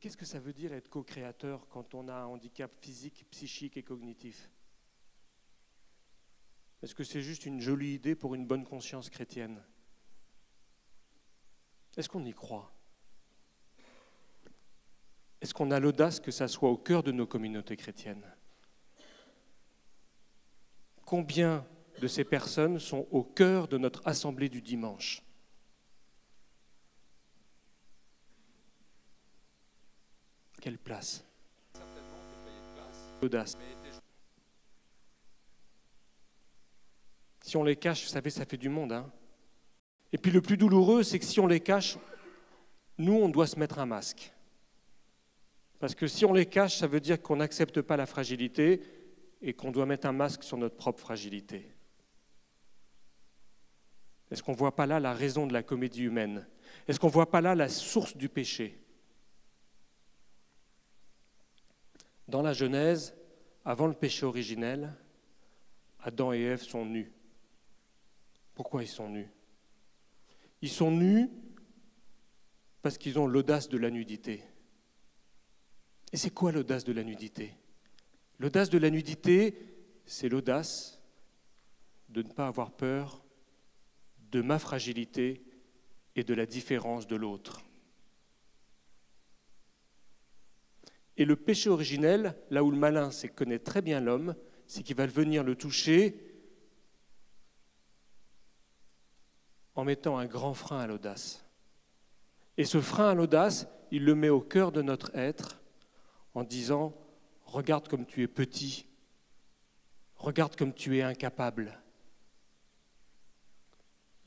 qu'est-ce que ça veut dire être co-créateur quand on a un handicap physique, psychique et cognitif? Est-ce que c'est juste une jolie idée pour une bonne conscience chrétienne? Est-ce qu'on y croit? Est-ce qu'on a l'audace que ça soit au cœur de nos communautés chrétiennes? Combien de ces personnes sont au cœur de notre assemblée du dimanche? Quelle place? L'audace. Si on les cache, vous savez, ça fait du monde. Hein. Et puis le plus douloureux, c'est que si on les cache, nous, on doit se mettre un masque. Parce que si on les cache, ça veut dire qu'on n'accepte pas la fragilité et qu'on doit mettre un masque sur notre propre fragilité. Est-ce qu'on ne voit pas là la raison de la comédie humaine? Est-ce qu'on ne voit pas là la source du péché? Dans la Genèse, avant le péché originel, Adam et Ève sont nus. Pourquoi ils sont nus? Ils sont nus parce qu'ils ont l'audace de la nudité. Et c'est quoi l'audace de la nudité? L'audace de la nudité, c'est l'audace de ne pas avoir peur de ma fragilité et de la différence de l'autre. Et le péché originel, là où le malin connaît très bien l'homme, c'est qu'il va venir le toucher en mettant un grand frein à l'audace. Et ce frein à l'audace, il le met au cœur de notre être en disant « Regarde comme tu es petit, regarde comme tu es incapable ».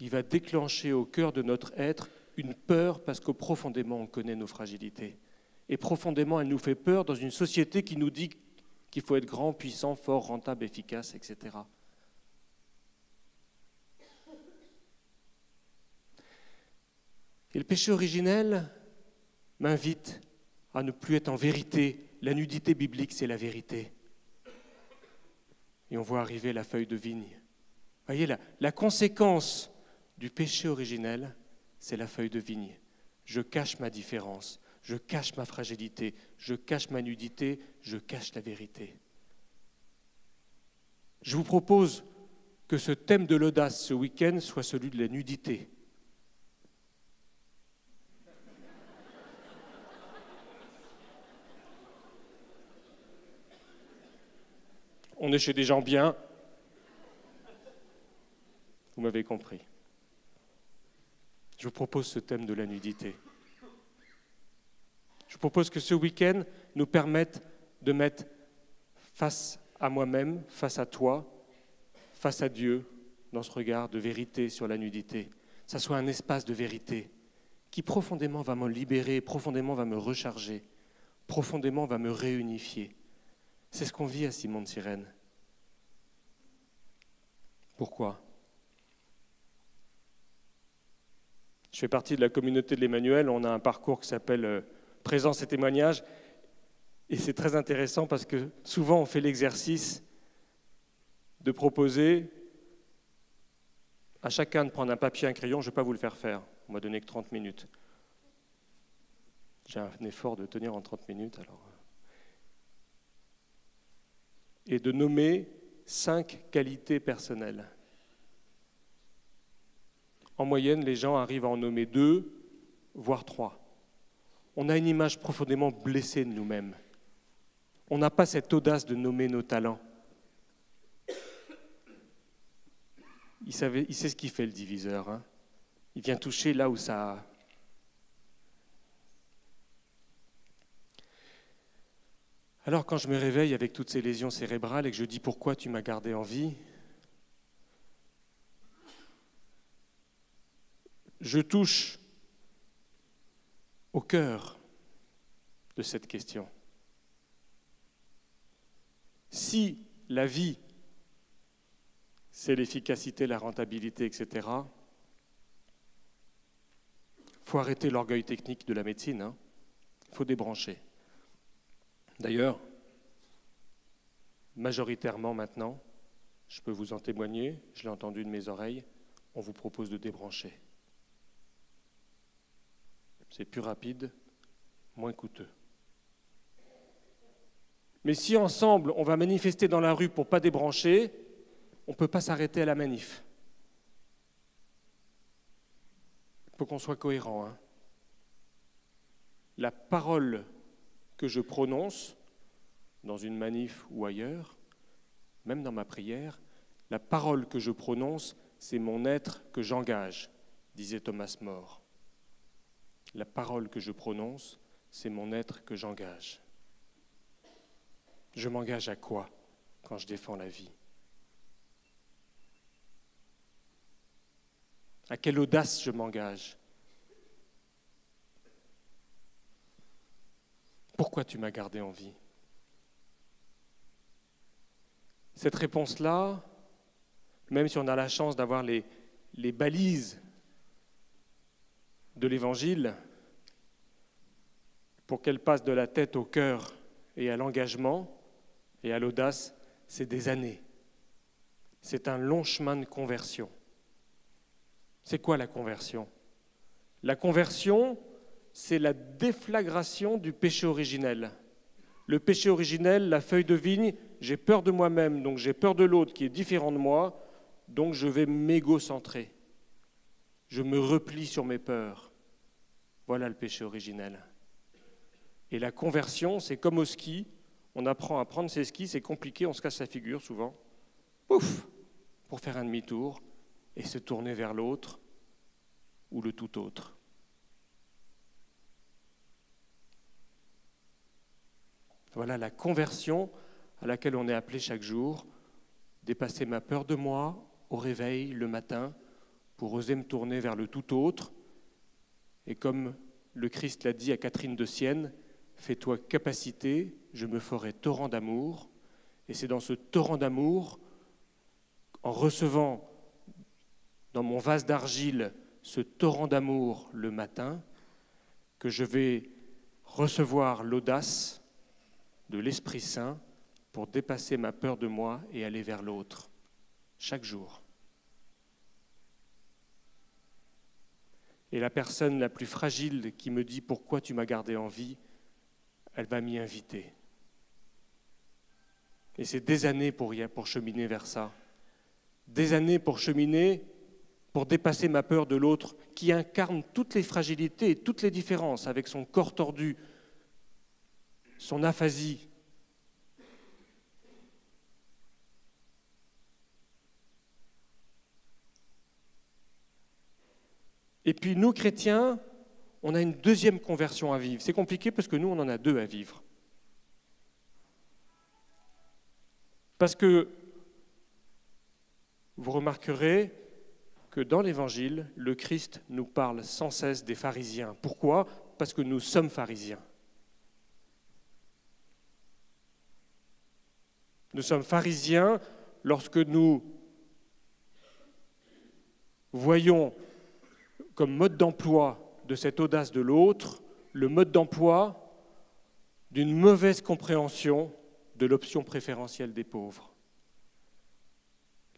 Il va déclencher au cœur de notre être une peur parce que profondément on connaît nos fragilités. Et profondément, elle nous fait peur dans une société qui nous dit qu'il faut être grand, puissant, fort, rentable, efficace, etc. Et le péché originel m'invite à ne plus être en vérité. La nudité biblique, c'est la vérité. Et on voit arriver la feuille de vigne. Vous voyez, la conséquence du péché originel, c'est la feuille de vigne. Je cache ma différence. Je cache ma fragilité, je cache ma nudité, je cache la vérité. Je vous propose que ce thème de l'audace ce week-end soit celui de la nudité. On est chez des gens bien. Vous m'avez compris. Je vous propose ce thème de la nudité. Je propose que ce week-end nous permette de mettre face à moi-même, face à toi, face à Dieu, dans ce regard de vérité sur la nudité. Ça soit un espace de vérité qui profondément va me libérer, profondément va me recharger, profondément va me réunifier. C'est ce qu'on vit à Simon de Cyrène. Pourquoi? Je fais partie de la communauté de l'Emmanuel, on a un parcours qui s'appelle Présence et témoignage, et c'est très intéressant parce que souvent on fait l'exercice de proposer à chacun de prendre un papier et un crayon. Je ne vais pas vous le faire, on m'a donné que 30 minutes. J'ai un effort de tenir en 30 minutes, alors. Et de nommer 5 qualités personnelles. En moyenne, les gens arrivent à en nommer 2, voire 3. On a une image profondément blessée de nous-mêmes. On n'a pas cette audace de nommer nos talents. Il sait ce qu'il fait, le diviseur. Hein. Il vient toucher là où ça... Alors quand je me réveille avec toutes ces lésions cérébrales et que je dis « Pourquoi tu m'as gardé en vie ?» Je touche au cœur de cette question. Si la vie, c'est l'efficacité, la rentabilité, etc., il faut arrêter l'orgueil technique de la médecine. Hein. Il faut débrancher. D'ailleurs, majoritairement maintenant, je peux vous en témoigner, je l'ai entendu de mes oreilles, on vous propose de débrancher. C'est plus rapide, moins coûteux. Mais si ensemble, on va manifester dans la rue pour ne pas débrancher, on ne peut pas s'arrêter à la manif. Il faut qu'on soit cohérent. Hein. La parole que je prononce, dans une manif ou ailleurs, même dans ma prière, la parole que je prononce, c'est mon être que j'engage, disait Thomas More. La parole que je prononce, c'est mon être que j'engage. Je m'engage à quoi quand je défends la vie? À quelle audace je m'engage? Pourquoi tu m'as gardé en vie? Cette réponse-là, même si on a la chance d'avoir les balises de l'Évangile, pour qu'elle passe de la tête au cœur et à l'engagement et à l'audace, c'est des années. C'est un long chemin de conversion. C'est quoi la conversion? La conversion, c'est la déflagration du péché originel. Le péché originel, la feuille de vigne, j'ai peur de moi-même, donc j'ai peur de l'autre qui est différent de moi, donc je vais m'égocentrer. Je me replie sur mes peurs. Voilà le péché originel. Et la conversion, c'est comme au ski. On apprend à prendre ses skis, c'est compliqué, on se casse la figure souvent. Pouf, pour faire un demi-tour et se tourner vers l'autre ou le tout autre. Voilà la conversion à laquelle on est appelé chaque jour, dépasser ma peur de moi au réveil le matin pour oser me tourner vers le tout autre. Et comme le Christ l'a dit à Catherine de Sienne, fais-toi capacité, je me ferai torrent d'amour. Et c'est dans ce torrent d'amour, en recevant dans mon vase d'argile ce torrent d'amour le matin, que je vais recevoir l'audace de l'Esprit Saint pour dépasser ma peur de moi et aller vers l'autre, chaque jour. Et la personne la plus fragile qui me dit « Pourquoi tu m'as gardé en vie ?» elle va m'y inviter. Et c'est des années pour cheminer vers ça. Des années pour cheminer, pour dépasser ma peur de l'autre qui incarne toutes les fragilités et toutes les différences avec son corps tordu, son aphasie. Et puis nous, chrétiens, on a une deuxième conversion à vivre. C'est compliqué parce que nous, on en a deux à vivre. Parce que vous remarquerez que dans l'Évangile, le Christ nous parle sans cesse des pharisiens. Pourquoi? Parce que nous sommes pharisiens. Nous sommes pharisiens lorsque nous voyons comme mode d'emploi de cette audace de l'autre, le mode d'emploi d'une mauvaise compréhension de l'option préférentielle des pauvres.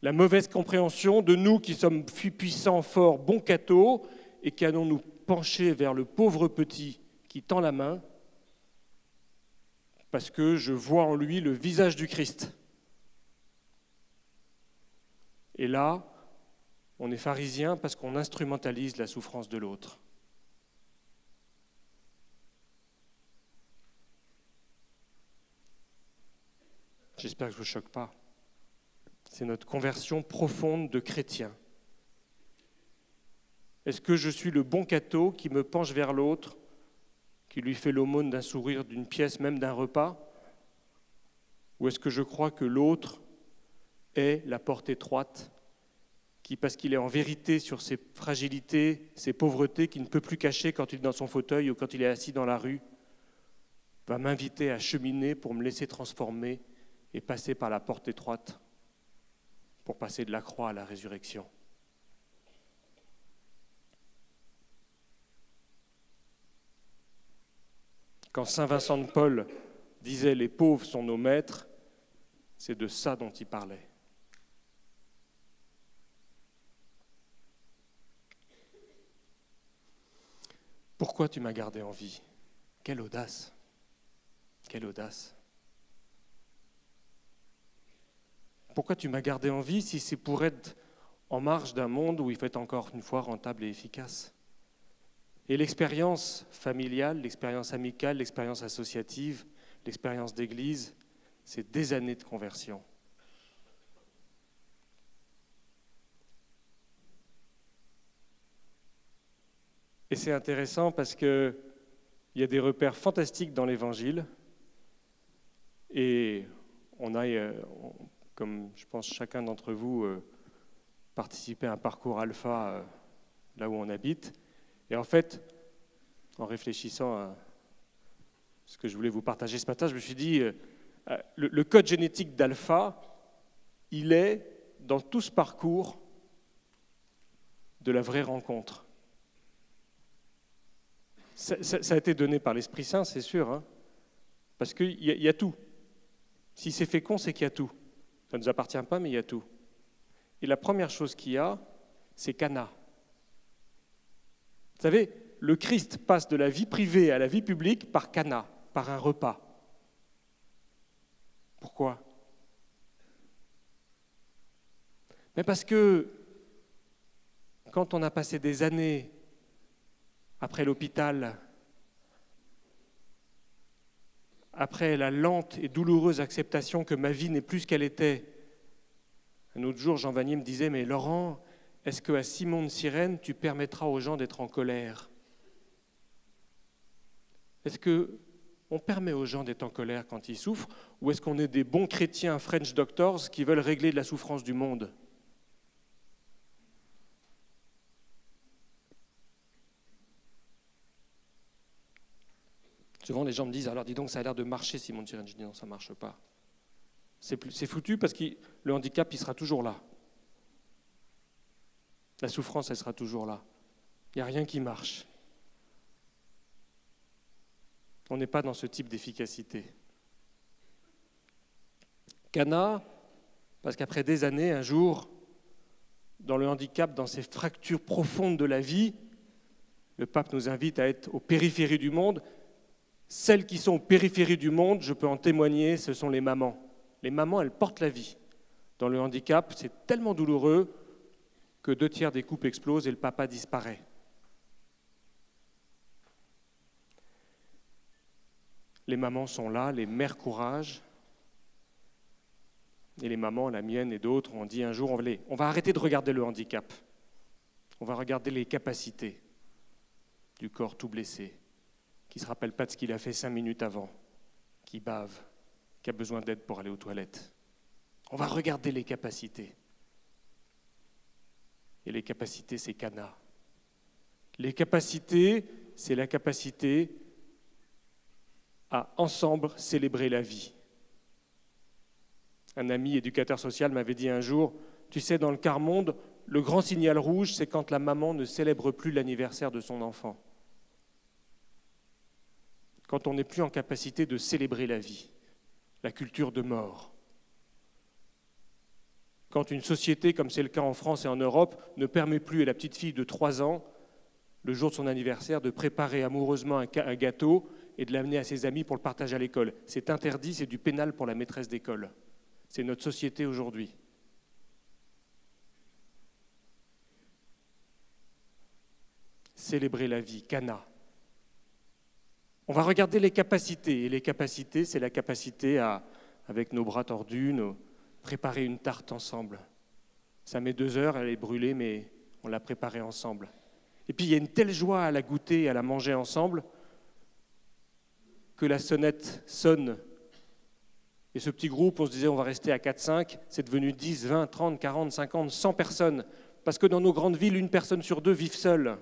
La mauvaise compréhension de nous qui sommes puissants, forts, bons cathos, et qui allons nous pencher vers le pauvre petit qui tend la main, parce que je vois en lui le visage du Christ. Et là, on est pharisien parce qu'on instrumentalise la souffrance de l'autre. J'espère que je ne vous choque pas. C'est notre conversion profonde de chrétien. Est-ce que je suis le bon catho qui me penche vers l'autre, qui lui fait l'aumône d'un sourire, d'une pièce, même d'un repas? Ou est-ce que je crois que l'autre est la porte étroite qui, parce qu'il est en vérité sur ses fragilités, ses pauvretés, qu'il ne peut plus cacher quand il est dans son fauteuil ou quand il est assis dans la rue, va m'inviter à cheminer pour me laisser transformer et passer par la porte étroite pour passer de la croix à la résurrection. Quand saint Vincent de Paul disait « les pauvres sont nos maîtres », c'est de ça dont il parlait. Pourquoi tu m'as gardé en vie? Quelle audace! Quelle audace! pourquoi tu m'as gardé en vie si c'est pour être en marge d'un monde où il faut être encore une fois rentable et efficace? Et l'expérience familiale, l'expérience amicale, l'expérience associative, l'expérience d'église, c'est des années de conversion. Et c'est intéressant parce qu'il y a des repères fantastiques dans l'Évangile. Et on a, comme je pense chacun d'entre vous, participé à un parcours alpha là où on habite. Et en fait, en réfléchissant à ce que je voulais vous partager ce matin, je me suis dit, le code génétique d'alpha, il est dans tout ce parcours de la vraie rencontre. Ça a été donné par l'Esprit Saint, c'est sûr, hein, parce qu'il y a tout. Si c'est fécond, c'est qu'il y a tout. Ça ne nous appartient pas, mais il y a tout. Et la première chose qu'il y a, c'est Cana. Vous savez, le Christ passe de la vie privée à la vie publique par Cana, par un repas. Pourquoi? Mais parce que quand on a passé des années après l'hôpital, après la lente et douloureuse acceptation que ma vie n'est plus ce qu'elle était, un autre jour, Jean Vanier me disait « Mais Laurent, est-ce qu'à Simon de Cyrène, tu permettras aux gens d'être en colère ?» Est-ce qu'on permet aux gens d'être en colère quand ils souffrent, ou est-ce qu'on est des bons chrétiens French doctors qui veulent régler de la souffrance du monde? Souvent, les gens me disent « Alors, dis donc, ça a l'air de marcher, Simon de Cyrène. » Je dis « Non, ça ne marche pas. » C'est foutu parce que le handicap, il sera toujours là. La souffrance, elle sera toujours là. Il n'y a rien qui marche. On n'est pas dans ce type d'efficacité. Cana, parce qu'après des années, un jour, dans le handicap, dans ces fractures profondes de la vie, le pape nous invite à être aux périphéries du monde. Celles qui sont aux périphéries du monde, je peux en témoigner, ce sont les mamans. Les mamans, elles portent la vie. Dans le handicap, c'est tellement douloureux que 2/3 des couples explosent et le papa disparaît. Les mamans sont là, les mères courage. Et les mamans, la mienne et d'autres, ont dit un jour, on va arrêter de regarder le handicap. On va regarder les capacités du corps tout blessé, qui ne se rappelle pas de ce qu'il a fait 5 minutes avant, qui bave, qui a besoin d'aide pour aller aux toilettes. On va regarder les capacités. Et les capacités, c'est Cana. Les capacités, c'est la capacité à ensemble célébrer la vie. Un ami éducateur social m'avait dit un jour, tu sais, dans le quart monde, le grand signal rouge, c'est quand la maman ne célèbre plus l'anniversaire de son enfant. Quand on n'est plus en capacité de célébrer la vie, la culture de mort. Quand une société, comme c'est le cas en France et en Europe, ne permet plus à la petite fille de 3 ans, le jour de son anniversaire, de préparer amoureusement un gâteau et de l'amener à ses amis pour le partage à l'école. C'est interdit, c'est du pénal pour la maîtresse d'école. C'est notre société aujourd'hui. Célébrer la vie, Cana. On va regarder les capacités. Et les capacités, c'est la capacité à, avec nos bras tordus, préparer une tarte ensemble. Ça met 2 heures, elle est brûlée, mais on l'a préparée ensemble. Et puis il y a une telle joie à la goûter et à la manger ensemble que la sonnette sonne. Et ce petit groupe, on se disait on va rester à 4-5, c'est devenu 10, 20, 30, 40, 50, 100 personnes. Parce que dans nos grandes villes, 1 personne sur 2 vit seule.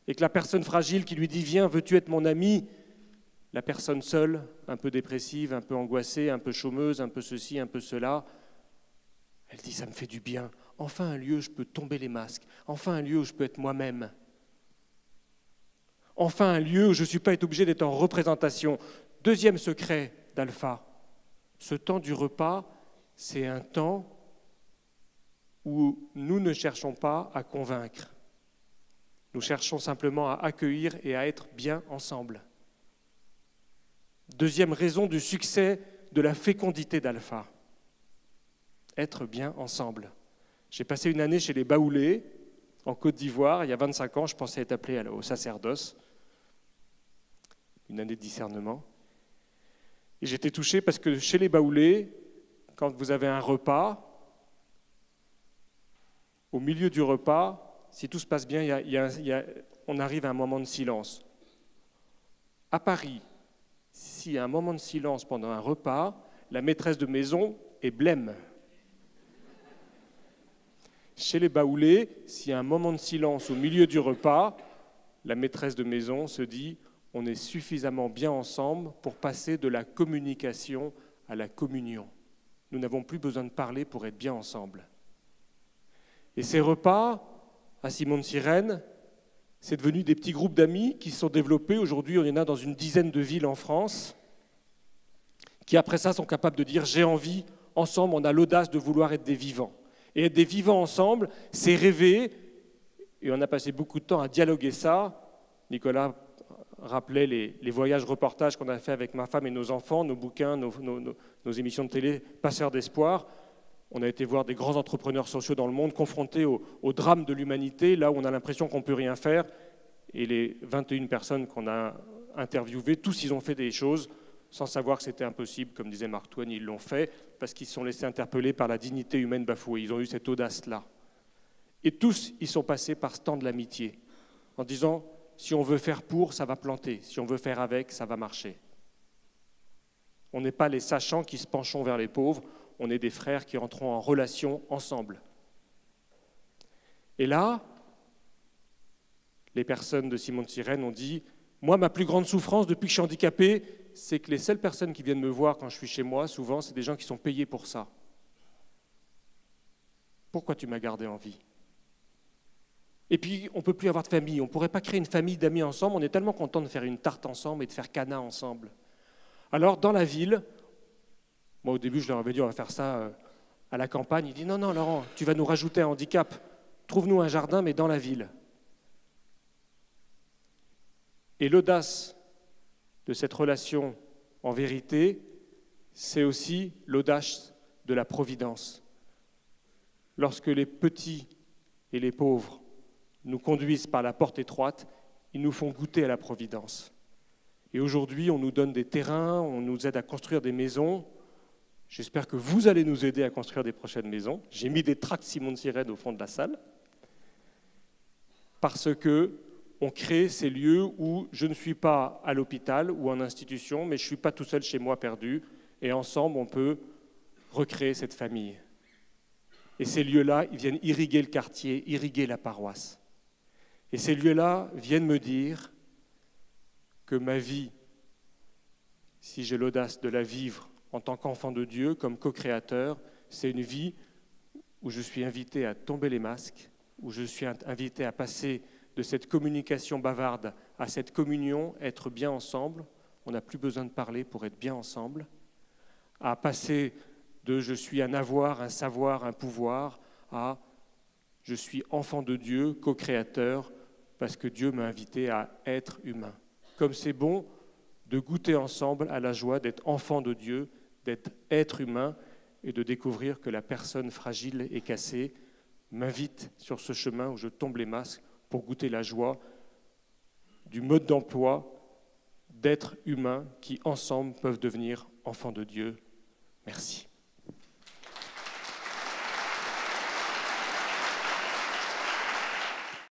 Et que la personne fragile qui lui dit « Viens, veux-tu être mon ami ?» La personne seule, un peu dépressive, un peu angoissée, un peu chômeuse, un peu ceci, un peu cela, elle dit « Ça me fait du bien. Enfin un lieu où je peux tomber les masques. Enfin un lieu où je peux être moi-même. Enfin un lieu où je ne suis pas obligé d'être en représentation. » Deuxième secret d'Alpha. Ce temps du repas, c'est un temps où nous ne cherchons pas à convaincre. Nous cherchons simplement à accueillir et à être bien ensemble. Deuxième raison du succès de la fécondité d'Alpha. être bien ensemble. J'ai passé une année chez les Baoulés, en Côte d'Ivoire, il y a 25 ans, je pensais être appelé au sacerdoce, une année de discernement. Et j'étais touché parce que chez les Baoulés, quand vous avez un repas, au milieu du repas, si tout se passe bien, on arrive à un moment de silence. À Paris, s'il y a un moment de silence pendant un repas, la maîtresse de maison est blême. Chez les Baoulés, s'il y a un moment de silence au milieu du repas, la maîtresse de maison se dit « on est suffisamment bien ensemble pour passer de la communication à la communion. Nous n'avons plus besoin de parler pour être bien ensemble. » Et ces repas, à Simon-de-Cyrène, c'est devenu des petits groupes d'amis qui se sont développés. Aujourd'hui, on y en a dans une dizaine de villes en France, qui après ça sont capables de dire « j'ai envie, ensemble, on a l'audace de vouloir être des vivants ». Et être des vivants ensemble, c'est rêver, et on a passé beaucoup de temps à dialoguer ça. Nicolas rappelait les voyages reportages qu'on a fait avec ma femme et nos enfants, nos bouquins, nos émissions de télé, Passeurs d'espoir. On a été voir des grands entrepreneurs sociaux dans le monde, confrontés au drame de l'humanité, là où on a l'impression qu'on ne peut rien faire. Et les 21 personnes qu'on a interviewées, tous ils ont fait des choses sans savoir que c'était impossible, comme disait Mark Twain, ils l'ont fait parce qu'ils se sont laissés interpeller par la dignité humaine bafouée. Ils ont eu cette audace-là. Et tous, ils sont passés par ce temps de l'amitié, en disant, si on veut faire pour, ça va planter. Si on veut faire avec, ça va marcher. On n'est pas les sachants qui se penchons vers les pauvres, on est des frères qui entreront en relation ensemble. Et là, les personnes de Simon-de-Cyrène ont dit, moi, ma plus grande souffrance depuis que je suis handicapé, c'est que les seules personnes qui viennent me voir quand je suis chez moi, souvent, c'est des gens qui sont payés pour ça. Pourquoi tu m'as gardé en vie ? Et puis, on ne peut plus avoir de famille. On ne pourrait pas créer une famille d'amis ensemble. On est tellement content de faire une tarte ensemble et de faire cana ensemble. Alors, dans la ville, moi, au début, je leur avais dit, on va faire ça à la campagne. Il dit, non, Laurent, tu vas nous rajouter un handicap. Trouve-nous un jardin, mais dans la ville. Et l'audace de cette relation, en vérité, c'est aussi l'audace de la providence. Lorsque les petits et les pauvres nous conduisent par la porte étroite, ils nous font goûter à la providence. Et aujourd'hui, on nous donne des terrains, on nous aide à construire des maisons. J'espère que vous allez nous aider à construire des prochaines maisons. J'ai mis des tracts Simon-de-Cyrène au fond de la salle, parce que on crée ces lieux où je ne suis pas à l'hôpital ou en institution, mais je ne suis pas tout seul chez moi perdu, et ensemble, on peut recréer cette famille. Et ces lieux-là, ils viennent irriguer le quartier, irriguer la paroisse. Et ces lieux-là viennent me dire que ma vie, si j'ai l'audace de la vivre en tant qu'enfant de Dieu, comme co-créateur, c'est une vie où je suis invité à tomber les masques, où je suis invité à passer de cette communication bavarde à cette communion, être bien ensemble, on n'a plus besoin de parler pour être bien ensemble, à passer de je suis un avoir, un savoir, un pouvoir, à je suis enfant de Dieu, co-créateur, parce que Dieu m'a invité à être humain. Comme c'est bon de goûter ensemble à la joie d'être enfant de Dieu, d'être être humain et de découvrir que la personne fragile et cassée m'invite sur ce chemin où je tombe les masques pour goûter la joie du mode d'emploi d'êtres humains qui, ensemble, peuvent devenir enfants de Dieu. Merci.